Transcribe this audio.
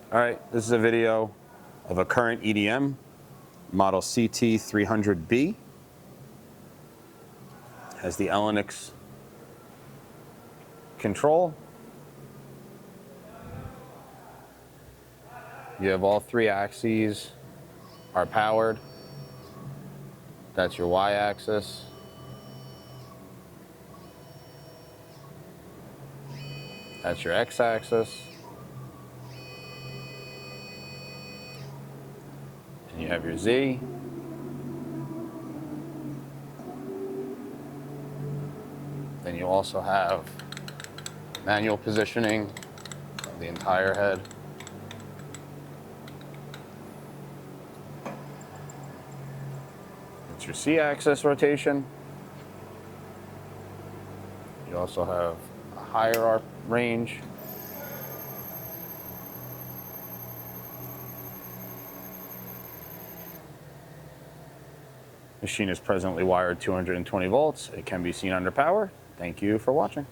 All right, this is a video of a current EDM, model CT300B. Has the Elenix control. You have all three axes are powered. That's your Y-axis. That's your X-axis. And you have your Z. Then you also have manual positioning of the entire head. It's your C-axis rotation. You also have a higher arc range. Machine is presently wired 220 volts. It can be seen under power. Thank you for watching.